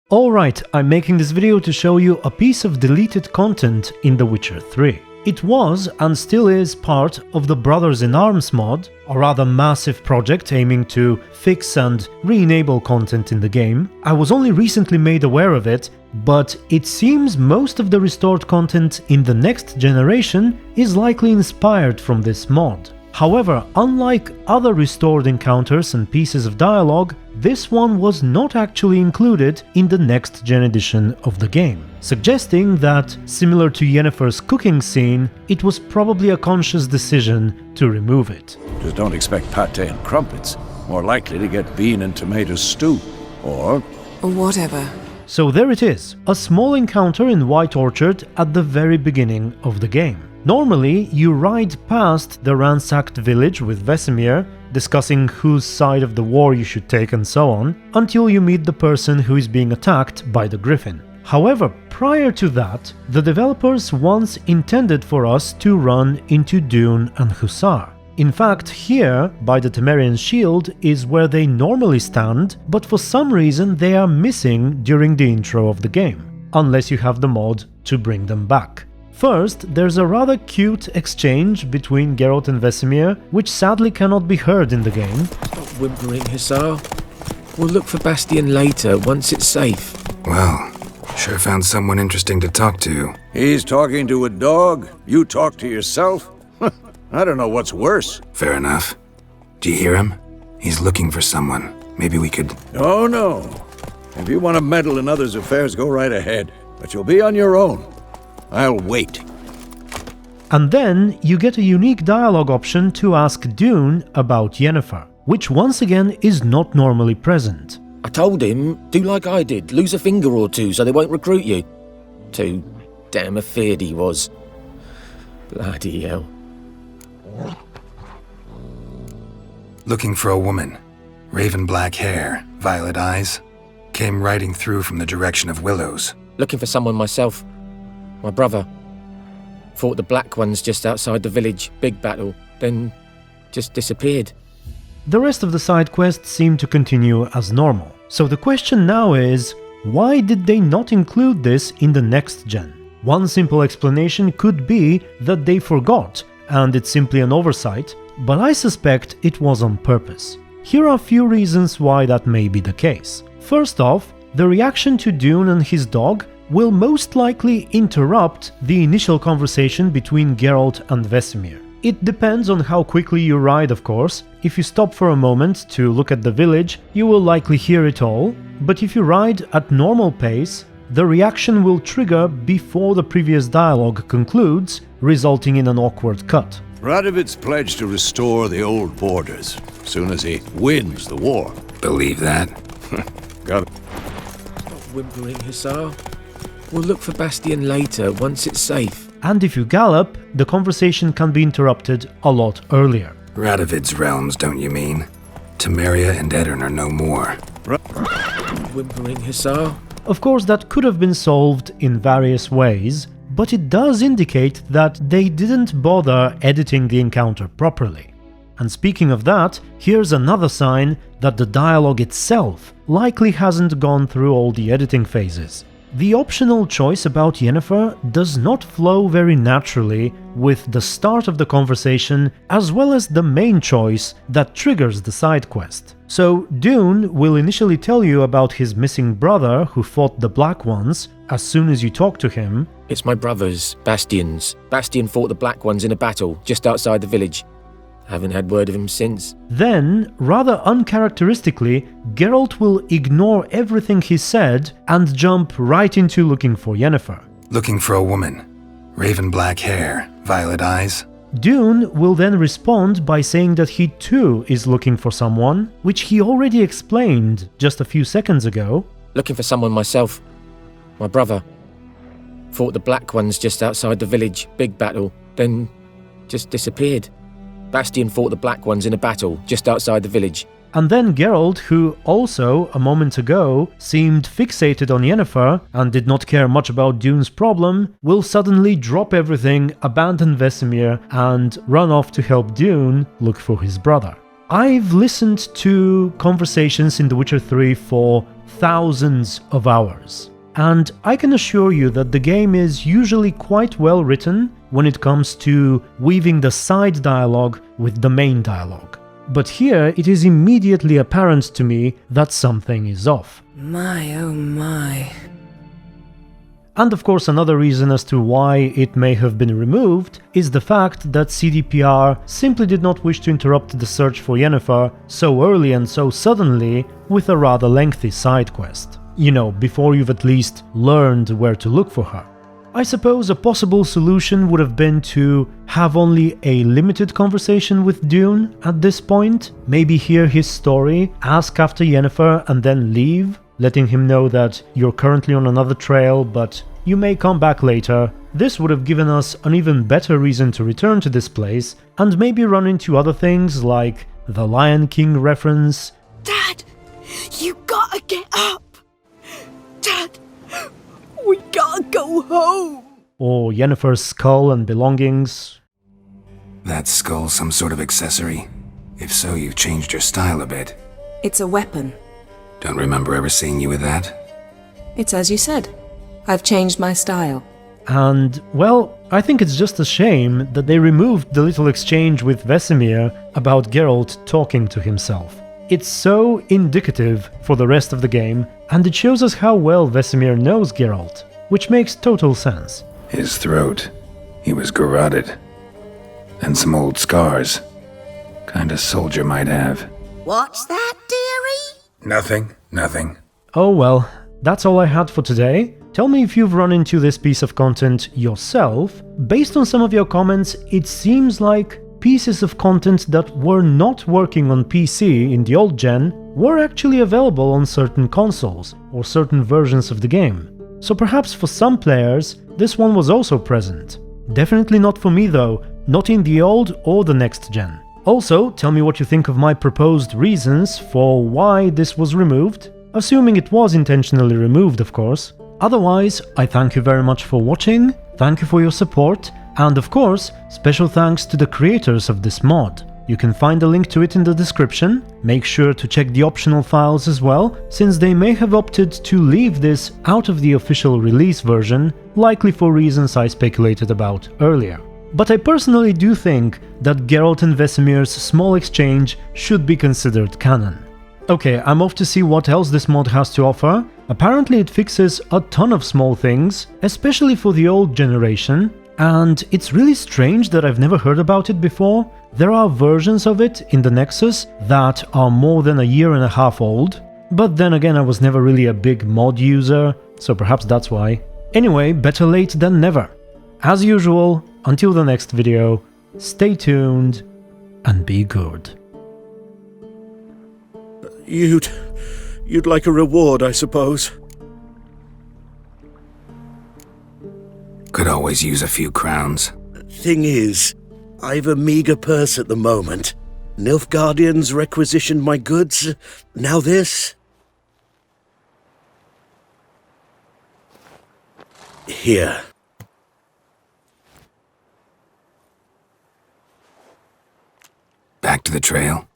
Alright, I'm making this video to show you a piece of deleted content in The Witcher 3. It was, and still is, part of the Brothers in Arms mod, a rather massive project aiming to fix and re-enable content in the game. I was only recently made aware of it, but it seems most of the restored content in the next generation is likely inspired from this mod. However, unlike other restored encounters and pieces of dialogue, this one was not actually included in the next-gen edition of the game, suggesting that, similar to Yennefer's cooking scene, it was probably a conscious decision to remove it. Just don't expect pate and crumpets. More likely to get bean and tomato stew. Or whatever. So there it is, a small encounter in White Orchard at the very beginning of the game. Normally, you ride past the ransacked village with Vesemir, discussing whose side of the war you should take and so on, until you meet the person who is being attacked by the griffin. However, prior to that, the developers once intended for us to run into Dune and Hussar. In fact, here, by the Temerian shield, is where they normally stand, but for some reason they are missing during the intro of the game, unless you have the mod to bring them back. First, there's a rather cute exchange between Geralt and Vesemir, which sadly cannot be heard in the game. Stop whimpering, Hussar. We'll look for Bastion later, once it's safe. Well, sure found someone interesting to talk to. he's talking to a dog, you talk to yourself? I don't know what's worse. Fair enough. Do you hear him? He's looking for someone. Maybe we could... Oh no. If you want to meddle in others' affairs, go right ahead. But you'll be on your own. I'll wait. And then you get a unique dialogue option to ask Dune about Yennefer, which once again is not normally present. I told him, do like I did, lose a finger or two so they won't recruit you. Too damn afeard he was. Bloody hell. Looking for a woman. Raven black hair, violet eyes. Came riding through from the direction of Willows. Looking for someone myself. My brother. Fought the Black Ones just outside the village, big battle, then just disappeared. The rest of the side quests seem to continue as normal. So the question now is, why did they not include this in the next gen? One simple explanation could be that they forgot, and it's simply an oversight, but I suspect it was on purpose. Here are a few reasons why that may be the case. First off, the reaction to Dune and his dog will most likely interrupt the initial conversation between Geralt and Vesemir. It depends on how quickly you ride, of course. If you stop for a moment to look at the village, you will likely hear it all, but if you ride at normal pace, the reaction will trigger before the previous dialogue concludes, resulting in an awkward cut. Radovid's pledged to restore the old borders, as soon as he wins the war. Believe that? Got it. Stop whimpering, Hussar. We'll look for Bastion later, once it's safe. And if you gallop, the conversation can be interrupted a lot earlier. Radovid's realms, don't you mean? Temeria and Edirn are no more. Whimpering, Hussar. Of course, that could have been solved in various ways, but it does indicate that they didn't bother editing the encounter properly. And speaking of that, here's another sign that the dialogue itself likely hasn't gone through all the editing phases. The optional choice about Yennefer does not flow very naturally with the start of the conversation as well as the main choice that triggers the side quest. So Dune will initially tell you about his missing brother who fought the Black Ones as soon as you talk to him. It's my brother's, Bastion's. Bastion fought the Black Ones in a battle, just outside the village. Haven't had word of him since. Then, rather uncharacteristically, Geralt will ignore everything he said and jump right into looking for Yennefer. Looking for a woman. Raven black hair, violet eyes. Dune will then respond by saying that he too is looking for someone, which he already explained just a few seconds ago. Looking for someone myself. My brother. Fought the Black Ones just outside the village, big battle, then just disappeared. Bastion fought the Black Ones in a battle, just outside the village. And then Geralt, who also, a moment ago, seemed fixated on Yennefer and did not care much about Dune's problem, will suddenly drop everything, abandon Vesemir, and run off to help Dune look for his brother. I've listened to conversations in The Witcher 3 for thousands of hours. And I can assure you that the game is usually quite well written when it comes to weaving the side dialogue with the main dialogue. But here it is immediately apparent to me that something is off. My oh my. And of course, another reason as to why it may have been removed is the fact that CDPR simply did not wish to interrupt the search for Yennefer so early and so suddenly with a rather lengthy side quest. You know, before you've at least learned where to look for her. I suppose a possible solution would have been to have only a limited conversation with Dune at this point, maybe hear his story, ask after Yennefer and then leave, letting him know that you're currently on another trail but you may come back later. This would have given us an even better reason to return to this place and maybe run into other things like the Lion King reference. Dad, you gotta get up! Dad, we gotta go home! Or Yennefer's skull and belongings. That skull some sort of accessory? If so, you've changed your style a bit. It's a weapon. Don't remember ever seeing you with that. It's as you said. I've changed my style. And, well, I think it's just a shame that they removed the little exchange with Vesemir about Geralt talking to himself. It's so indicative for the rest of the game, and it shows us how well Vesemir knows Geralt, which makes total sense. His throat. He was garroted. And some old scars. Kinda soldier might have. What's that, dearie? Nothing. Oh well, that's all I had for today. Tell me if you've run into this piece of content yourself. Based on some of your comments, it seems like pieces of content that were not working on PC in the old gen were actually available on certain consoles or certain versions of the game. So perhaps for some players, this one was also present. Definitely not for me though, not in the old or the next gen. Also, tell me what you think of my proposed reasons for why this was removed, assuming it was intentionally removed, of course. Otherwise, I thank you very much for watching, thank you for your support, and of course, special thanks to the creators of this mod. You can find a link to it in the description. Make sure to check the optional files as well, since they may have opted to leave this out of the official release version, likely for reasons I speculated about earlier. But I personally do think that Geralt and Vesemir's small exchange should be considered canon. Okay, I'm off to see what else this mod has to offer. Apparently it fixes a ton of small things, especially for the old generation, and it's really strange that I've never heard about it before. There are versions of it in the Nexus that are more than a year and a half old, but then again I was never really a big mod user, so perhaps that's why. Anyway, better late than never. As usual, until the next video, stay tuned and be good. You'd like a reward, I suppose? Could always use a few crowns. Thing is, I've a meager purse at the moment. Nilfgaardians requisitioned my goods. Now this. Here. Back to the trail?